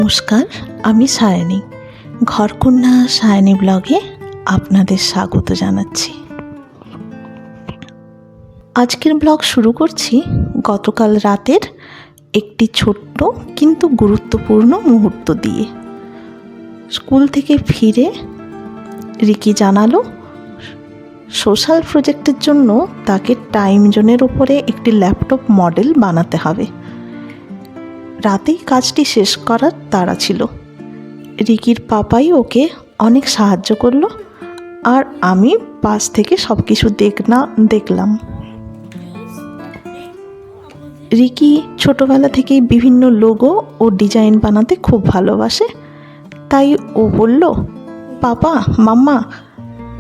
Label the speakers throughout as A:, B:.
A: নমস্কার, আমি সায়নী। ঘরকন্যা সায়নী ব্লগে আপনাদের স্বাগত জানাচ্ছি। আজকের ব্লগ শুরু করছি গতকাল রাতের একটি ছোট্ট কিন্তু গুরুত্বপূর্ণ মুহূর্ত দিয়ে। স্কুল থেকে ফিরে রিকি জানালো সোশ্যাল প্রজেক্টের জন্য তাকে টাইম জোনের উপরে একটি ল্যাপটপ মডেল বানাতে হবে। রাতেই কাজটি শেষ করার তাড়া ছিল। রিকির পাপাই ওকে অনেক সাহায্য করলো, আর আমি পাশ থেকে সব কিছু দেখলাম। রিকি ছোটোবেলা থেকেই বিভিন্ন লোগো ও ডিজাইন বানাতে খুব ভালোবাসে, তাই ও বলল, পাপা মাম্মা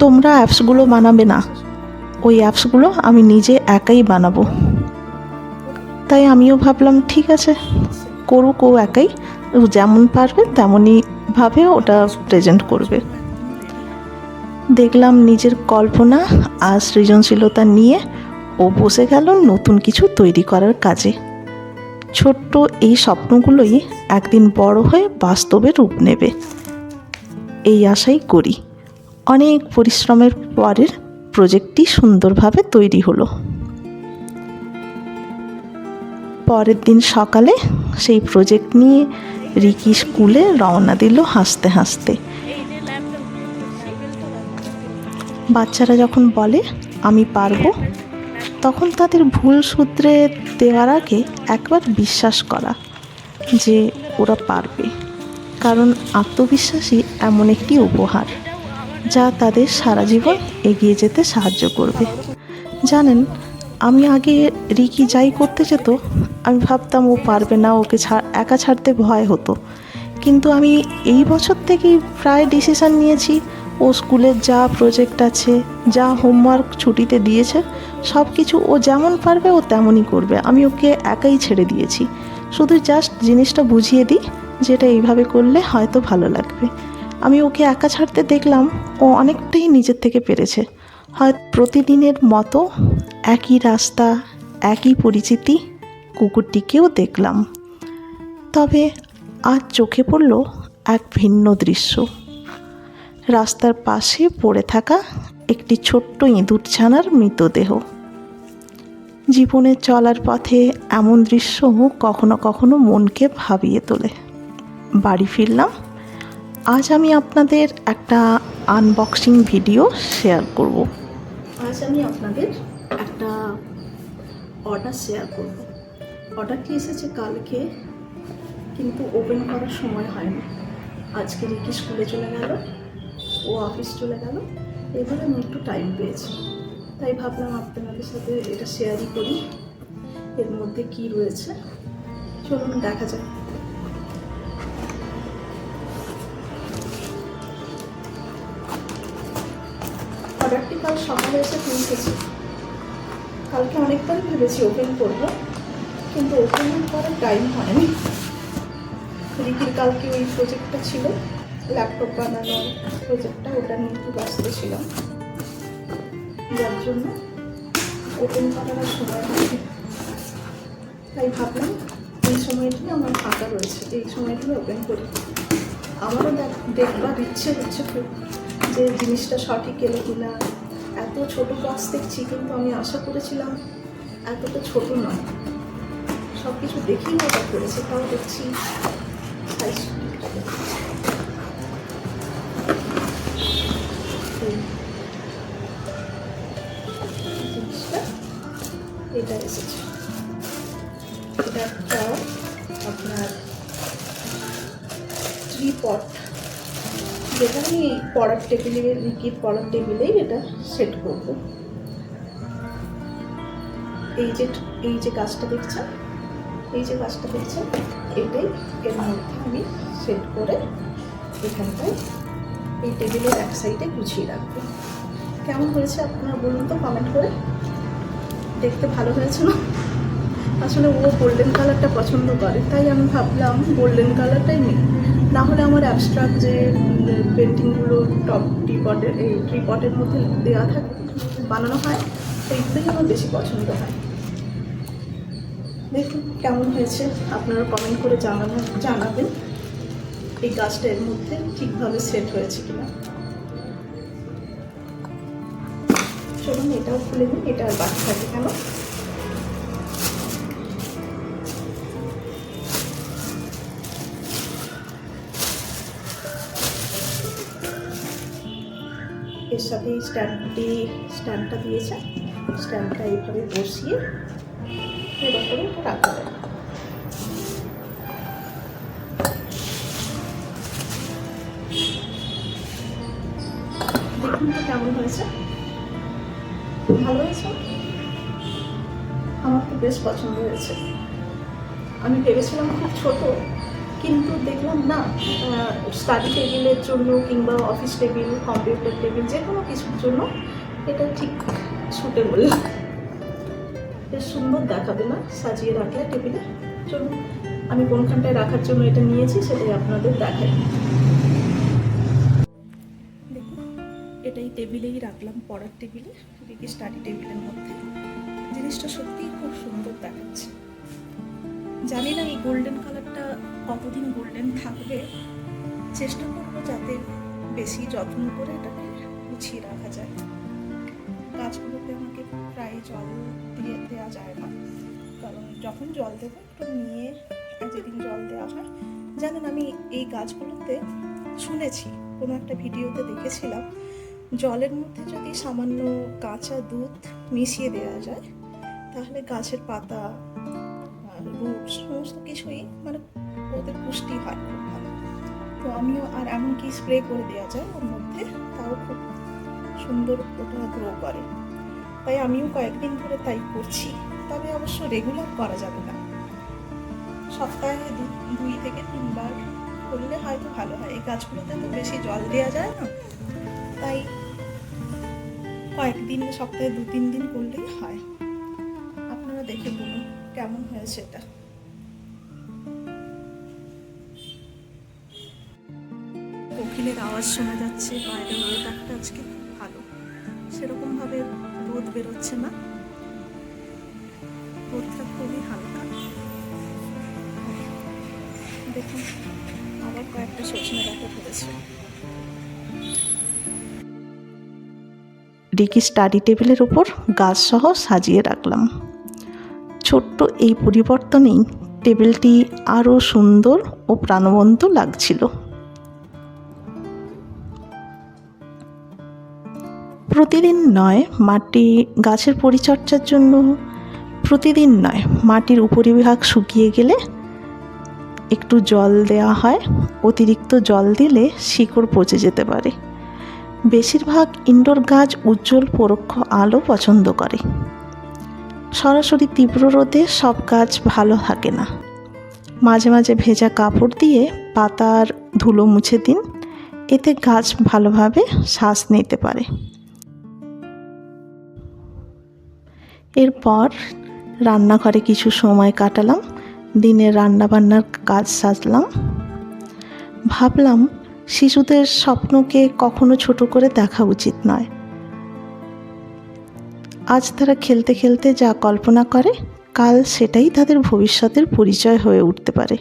A: তোমরা অ্যাপসগুলো বানাবে না, ওই অ্যাপসগুলো আমি নিজে একাই বানাবো। তাই আমিও ভাবলাম ঠিক আছে, করুক ও একাই, ও যেমন পারবে তেমনইভাবে ওটা প্রেজেন্ট করবে। দেখলাম নিজের কল্পনা আর সৃজনশীলতা নিয়ে ও বসে গেল নতুন কিছু তৈরি করার কাজে। ছোট্ট এই স্বপ্নগুলোই একদিন বড় হয়ে বাস্তবে রূপ নেবে, এই আশাই করি। অনেক পরিশ্রমের পরের প্রজেক্টটি সুন্দরভাবে তৈরি হলো। পরের দিন সকালে সেই প্রজেক্ট নিয়ে রিকি স্কুলে রওনা দিল হাসতে হাসতে। বাচ্চারা যখন বলে আমি পারবো, তখন তাদের ভুল সূত্রে দেওয়ার আগে একবার বিশ্বাস করা যে ওরা পারবে, কারণ আত্মবিশ্বাসই এমন একটি উপহার যা তাদের সারা জীবন এগিয়ে যেতে সাহায্য করবে। জানেন, আমি আগে রিকি যাই করতে যেত আমি ভাবতাম ও পারবে না, ওকে একা ছাড়তে ভয় হতো। কিন্তু আমি এই বছর থেকেই প্রায় ডিসিশান নিয়েছি, ও স্কুলের যা প্রজেক্ট আছে, যা হোমওয়ার্ক ছুটিতে দিয়েছে, সব কিছু ও যেমন পারবে ও তেমনই করবে। আমি ওকে একাই ছেড়ে দিয়েছি, শুধু জাস্ট জিনিসটা বুঝিয়ে দিই যেটা এইভাবে করলে হয়তো ভালো লাগবে। আমি ওকে একা ছাড়তে দেখলাম ও অনেকটাই নিজের থেকে পেরেছে। হয়তো প্রতিদিনের মতো একই রাস্তা, একই পরিচিতি, কুকুরটিকেও দেখলাম। তবে আজ চোখে পড়ল এক ভিন্ন দৃশ্য। রাস্তার পাশে পড়ে থাকা একটি ছোট্ট ইঁদুর ছানার মৃতদেহ। জীবনে চলার পথে এমন দৃশ্য কখনো কখনো মনকে ভাবিয়ে তোলে। বাড়ি ফিরলাম। আজ আমি আপনাদের একটা আনবক্সিং ভিডিও শেয়ার করব। আজ আমি আপনাদের একটা অর্ডার শেয়ার করব। অর্ডারটি এসেছে কালকে, কিন্তু ওপেন করার সময় হয়নি। আজকে রিকি স্কুলে চলে গেল, ও অফিস চলে গেল, এবারে আমি একটু টাইম পেয়েছি, তাই ভাবলাম আপনাদের সাথে এটা শেয়ারই করি। এর মধ্যে কি রয়েছে চলুন দেখা যায়। অর্ডারটি কাল সকালে এসে পৌঁছেছি। কালকে অনেকবার ভেবেছি ওপেন করব, কিন্তু ওপেন করার টাইম হয়নি। রিকির কালকে ওই প্রজেক্টটা ছিল, ল্যাপটপ বানানোর প্রজেক্টটা, ওটা নিয়ে একটু ব্যস্ত ছিলাম, যার জন্য ওপেন করার আর সময় হয়নি। তাই ভাবলাম এই সময়টি আমার ফাঁকা রয়েছে, এই সময়টি ওপেন করি। আমারও দেখবার ইচ্ছে হচ্ছে খুব যে জিনিসটা সঠিক এলো কিনা। এত ছোটো বক্স দেখছি, কিন্তু আমি আশা করেছিলাম এতটা ছোট নয়। সব কিছু দেখেই অর্ডার করেছে, তাও দেখছি সাইজ জিনিসটা এটা এসেছে। এটা একটা আপনার ট্রিপড, যেটা আমি পড়ার টেবিলে, রিকির পড়ার টেবিলেই এটা সেট করব। এই যে গাছটা দেখছেন, এটাই এর মধ্যে আমি সেট করে এখানটায় এই টেবিলের এক সাইডে গুছিয়ে রাখবো। কেমন হয়েছে আপনারা বলুন তো কমেন্ট করে। দেখতে ভালো হয়েছে না? আসলে ও গোল্ডেন কালারটা পছন্দ করে, তাই আমি ভাবলাম গোল্ডেন কালারটাই নিই। না হলে আমার অ্যাবস্ট্রাক্ট যে পেন্টিংগুলো ট্রিপটের মধ্যে দেওয়া থাকে, বানানো হয়, সেইগুলোই আমার বেশি পছন্দ হয়। দেখুন কেমন হয়েছে, আপনারা কমেন্ট করে জানাবেন। এই গাছটা এর মধ্যে ঠিকভাবে সেট হয়েছে কিনা। চলুন এটাও খুলে নিই, এটা আর বাকি থাকে কেন। এর সাথে স্ট্যান্ডটা দিয়েছে, স্ট্যান্ডটা এইভাবে বসিয়ে এবার করে এটা রাখা যায়। দেখুন তো কেমন হয়েছে, ভালো হয়েছে? আমার তো বেশ পছন্দ হয়েছে। আমি ভেবেছিলাম খুব ছোট, কিন্তু দেখলাম না, স্টাডি টেবিলের জন্য কিংবা অফিস টেবিল, কম্পিউটার টেবিল, যে কোনো কিছুর জন্য এটা ঠিক সুটেবল। বেশ সুন্দর দেখাবে না সাজিয়ে রাখলে টেবিলে। চলুন আমি কোনখানটায় রাখার জন্য এটা নিয়েছি সেটাই আপনাদের দেখাই। দেখুন এটাই টেবিলেই রাখলাম, পড়ার টেবিলে, এদিকে স্টাডি টেবিলের মধ্যে। জিনিসটা সত্যিই খুব সুন্দর দেখাচ্ছে। জানি না এই গোল্ডেন কালারটা কতদিন গোল্ডেন থাকবে, চেষ্টা করবো যাতে বেশি যত্ন করে এটাকে গুছিয়ে রাখা যায়। গাছগুলোতে আমাকে প্রায় জল দেওয়া যায় না, কারণ যখন জল দেবো একটু নিয়ে যেদিন জল দেওয়া হয়। জানেন আমি এই গাছগুলোতে শুনেছি, কোনো একটা ভিডিওতে দেখেছিলাম, জলের মধ্যে যদি সামান্য কাঁচা দুধ মিশিয়ে দেওয়া যায় তাহলে গাছের পাতা রুট সমস্ত কিছুই মানে ওদের পুষ্টি হয় খুব ভালো। তো আমিও আর এমনকি স্প্রে করে দেওয়া যায় ওর মধ্যে, তাও খুব সুন্দর ওটা গ্রো করে। তাই আমিও কয়েকদিন ধরে তাই করছি, তবে অবশ্য রেগুলার করা যাবে না, সপ্তাহে 2 থেকে 3 বার করলে হয়তো ভালো হয়। এই গাছগুলোতে তো বেশি জল দেওয়া যায় না, তাই কয়েকদিন, সপ্তাহে 2-3 দিন করলেই হয়। আপনারা দেখে বলুন কেমন হয়েছে এটা। কোকিলের আওয়াজ শোনা যাচ্ছে, বাইরের ওয়েদারটা আজকে খুব ভালো, সেরকমভাবে রোদ বেরোচ্ছে না, রোদটা খুবই হালকা। দেখুন আবার কয়েকটা সজনে ডাঁটা ধরেছে। ডিকি স্টাডি টেবিলের ওপর গাছ সহ সাজিয়ে রাখলাম। ছোট্ট এই পরিবর্তনেই টেবিলটি আরও সুন্দর ও প্রাণবন্ত লাগছিল। প্রতিদিন নয়, গাছের পরিচর্যার জন্য প্রতিদিন নয়, মাটির উপরিভাগ শুকিয়ে গেলে একটু জল দেওয়া হয়। অতিরিক্ত জল দিলে শিকড় পচে যেতে পারে। বেশিরভাগ ইনডোর গাছ উজ্জ্বল পরোক্ষ আলো পছন্দ করে। সরাসরি তীব্র রোদে সব গাছ ভালো থাকে না। মাঝে মাঝে ভেজা কাপড় দিয়ে পাতার ধুলো মুছে দিন, এতে গাছ ভালোভাবে শ্বাস নিতে পারে। এরপর রান্নাঘরে কিছু সময় কাটালাম, দিনের রান্নাবান্নার কাজ সারলাম। ভাবলাম শিশুদের স্বপ্নকে কখনো ছোট করে দেখা উচিত নয়। আজ তারা খেলতে খেলতে যা কল্পনা করে, কাল সেটাই তাদের ভবিষ্যতের পরিচয় হয়ে উঠতে পারে।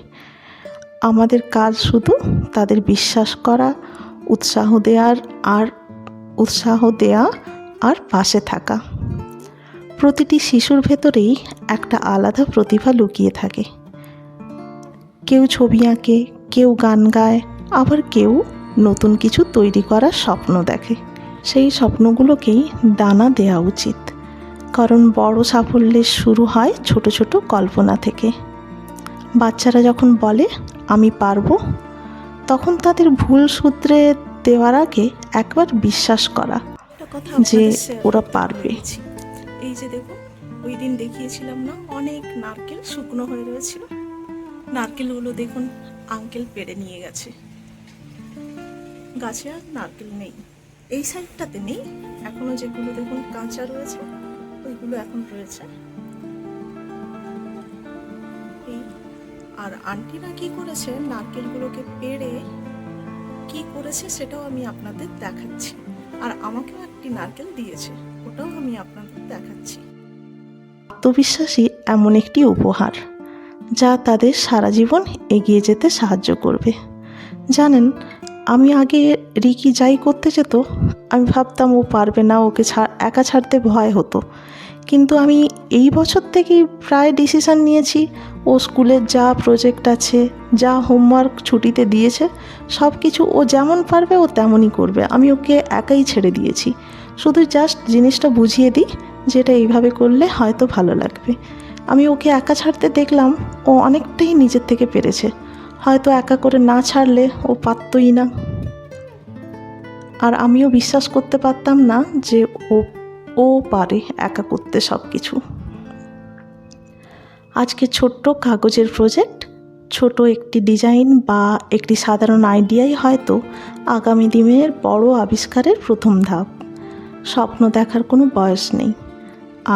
A: আমাদের কাজ শুধু তাদের বিশ্বাস করা, উৎসাহ দেয়া আর পাশে থাকা। প্রতিটি শিশুর ভেতরেই একটা আলাদা প্রতিভা লুকিয়ে থাকে। কেউ ছবি আঁকে, কেউ গান গায়, আবার কেউ নতুন কিছু তৈরি করার স্বপ্ন দেখে। সেই স্বপ্নগুলোকেই ডানা দেওয়া উচিত, কারণ বড় সাফল্যের শুরু হয় ছোট ছোট কল্পনা থেকে। বাচ্চারা যখন বলে আমি পারবো, তখন তাদের ভুল শুধরে দেওয়ার আগে একবার বিশ্বাস করা যে ওরা পারবে। এই যে দেখুন, ওই দিন দেখিয়েছিলাম না, অনেক নারকেল শুকনো হয়ে রয়েছিল, নারকেলগুলো দেখুন আঙ্কেল পেড়ে নিয়ে গেছে। গাছে আর নারকেল নেই, এই সাইডটাতে নেই এখনো, যেগুলো দেখুন কাঁচা রয়েছে ওইগুলো এখন রয়েছে। আর আন্টিরা কি করেছে, নারকেলগুলোকে পেড়ে কি করেছে সেটাও আমি আপনাদের দেখাচ্ছি। আর আমাকেও একটি নারকেল দিয়েছে, ওটাও আমি আপনাদের দেখাচ্ছি। আত্মবিশ্বাসী এমন একটি উপহার যা তাদের সারা জীবন এগিয়ে যেতে সাহায্য করবে। জানেন, আমি আগে রিকি যাই করতে যেত আমি ভাবতাম ও পারবে না, ওকে একা ছাড়তে ভয় হতো। কিন্তু আমি এই বছর থেকেই প্রায় ডিসিশান নিয়েছি, ও স্কুলের যা প্রজেক্ট আছে, যা হোমওয়ার্ক ছুটিতে দিয়েছে, সব কিছু ও যেমন পারবে ও তেমনই করবে। আমি ওকে একাই ছেড়ে দিয়েছি, শুধু জাস্ট জিনিসটা বুঝিয়ে দিই যেটা এইভাবে করলে হয়তো ভালো লাগবে। আমি ওকে একা ছাড়তে দেখলাম ও অনেকটাই নিজের থেকে পেরেছে। হয়তো একা করে না ছাড়লে ও পারতই না। আর আমিও বিশ্বাস করতে পারতাম না যে ও ও পারে একা করতে সব কিছু। আজকে ছোট্ট কাগজের প্রজেক্ট, ছোট একটি ডিজাইন বা একটি সাধারণ আইডিয়াই হয়তো আগামী দিনের বড় আবিষ্কারের প্রথম ধাপ। স্বপ্ন দেখার কোনো বয়স নেই।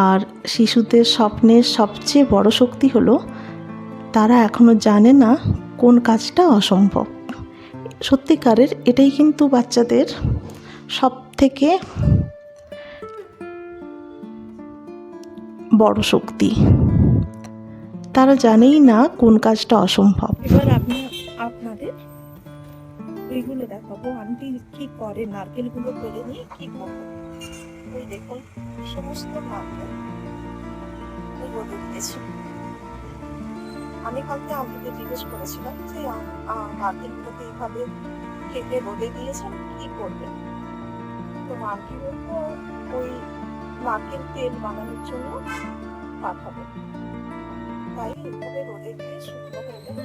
A: আর শিশুদের স্বপ্নের সবচেয়ে বড় শক্তি হলো তারা এখনও জানে না কোন কাজটা অসম্ভব। সত্যিকারের এটাই কিন্তু বাচ্চাদের সব থেকে বড় শক্তি। তারা জানেই না কোন কাজটা অসম্ভব।
B: এবার আমি আপনাদের এইগুলো দেখাবো আন্টি কি করে, নারকেলগুলো পেরে নিয়ে কি করবো। ওই দেখুন সমস্ত নারকেল রোদে দিয়েছি। আমি কালকে আন্টিকে জিজ্ঞেস করেছিলাম যে নারকেলগুলোকে এইভাবে কেটে রোদে দিয়েছেন, কি করবেন। তো আন্টি বলতো ওই নারকেল তেল বানানোর জন্য পাঠাবো, তাই এইভাবে রোদে দিয়ে শুকনো হয়ে গেলে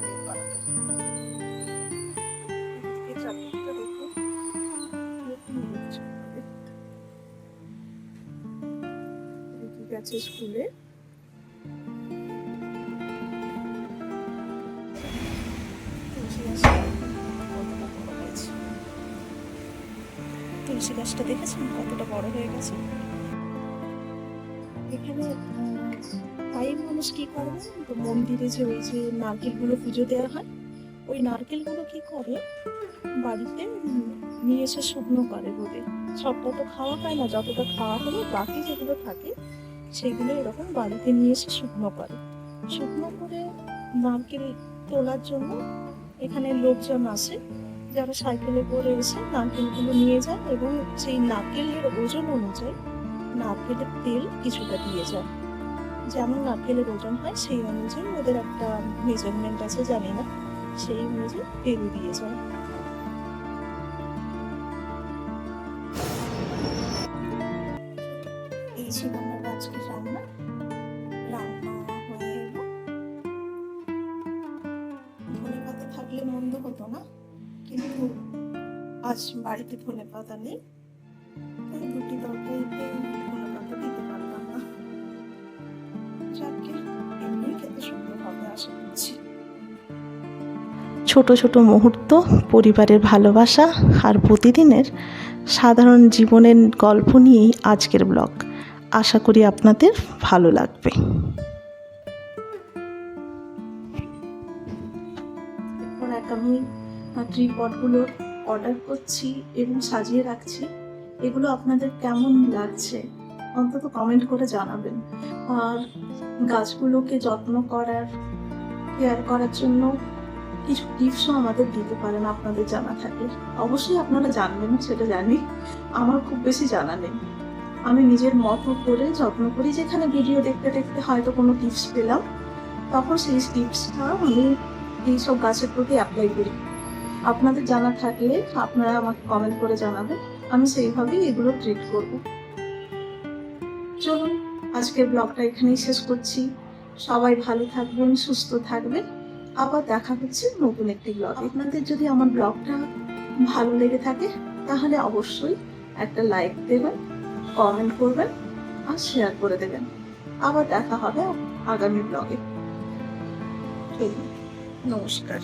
B: তেল বানাবো। চারদিকটা দেখুন, গেছে স্কুলে। তুলসী গাছটা দেখেছেন কতটা বড় হয়ে গেছে। এখানে তাই মানুষ কি করবে, তো মন্দিরে যে ওই যে নারকেলগুলো পুজো দেওয়া হয়, ওই নারকেলগুলো কি করে বাড়িতে নিয়ে এসে শুকনো করে রোদে। সবটা তো খাওয়া হয় না, যতটা খাওয়া হলো বাকি যেগুলো থাকে সেগুলো এরকম বাড়িতে নিয়ে এসে শুকনো করে। শুকনো করে নারকেল তোলার জন্য এখানে লোকজন আসে, যারা সাইকেলে করে এসে নারকেলগুলো নিয়ে যায় এবং সেই নারকেলের ওজন অনুযায়ী নারকেলের তেল কিছুটা দিয়ে যায়। যেমন নারকেলের ওজন হয় সেই অনুযায়ী ওদের একটা মেজারমেন্ট আছে, জানি না, সেই অনুযায়ী তেল দিয়ে যায়। এই ছিল আমার আজকে রান্না হয়ে এলো। ধনে পাতা থাকলে মন্দ হতো না, কিন্তু আজ বাড়িতে ধনে পাতা নেই, তাই দুটি তরকারিতে ধনে পাতা দিতে পারলাম না। যাকে এমনি খেতে সুন্দর হবে আশা করছি।
A: ছোট ছোট মুহূর্ত, পরিবারের ভালোবাসা আর প্রতিদিনের সাধারণ জীবনের গল্প নিয়েই আজকের ব্লগ। আশা করি আপনাদের ভালো লাগবে।
B: এরপর আমি ট্রিপডগুলো অর্ডার করছি এবং সাজিয়ে রাখছি। এগুলো আপনাদের কেমন লাগছে অন্তত কমেন্ট করে জানাবেন। আর গাছগুলোকে যত্ন করার, কেয়ার করার জন্য কিছু টিপসও আমাদের দিতে পারেন আপনাদের জানা থাকলে। অবশ্যই আপনারা জানবেন, সেটা জানি, আমার খুব বেশি জানা নেই। আমি নিজের মতো করে যত্ন করি, যেখানে ভিডিও দেখতে দেখতে হয়তো কোনো টিপস পেলাম, তখন সেই টিপসটা আমি এইসব গাছের প্রতি অ্যাপ্লাই করি। আপনাদের জানা থাকলে আপনারা আমাকে কমেন্ট করে জানাবেন, আমি সেইভাবেই এগুলো ট্রিট করব। চলুন আজকের ব্লগটা এখানেই শেষ করছি। সবাই ভালো থাকবেন, সুস্থ থাকবেন। আবার দেখা হচ্ছে নতুন একটি ব্লগে। আপনাদের যদি আমার ব্লগটা ভালো লেগে থাকে তাহলে অবশ্যই একটা লাইক দেবেন, কমেন্ট করবেন আর শেয়ার করে দেবেন। আবার দেখা হবে আগামী ব্লগে। নমস্কার।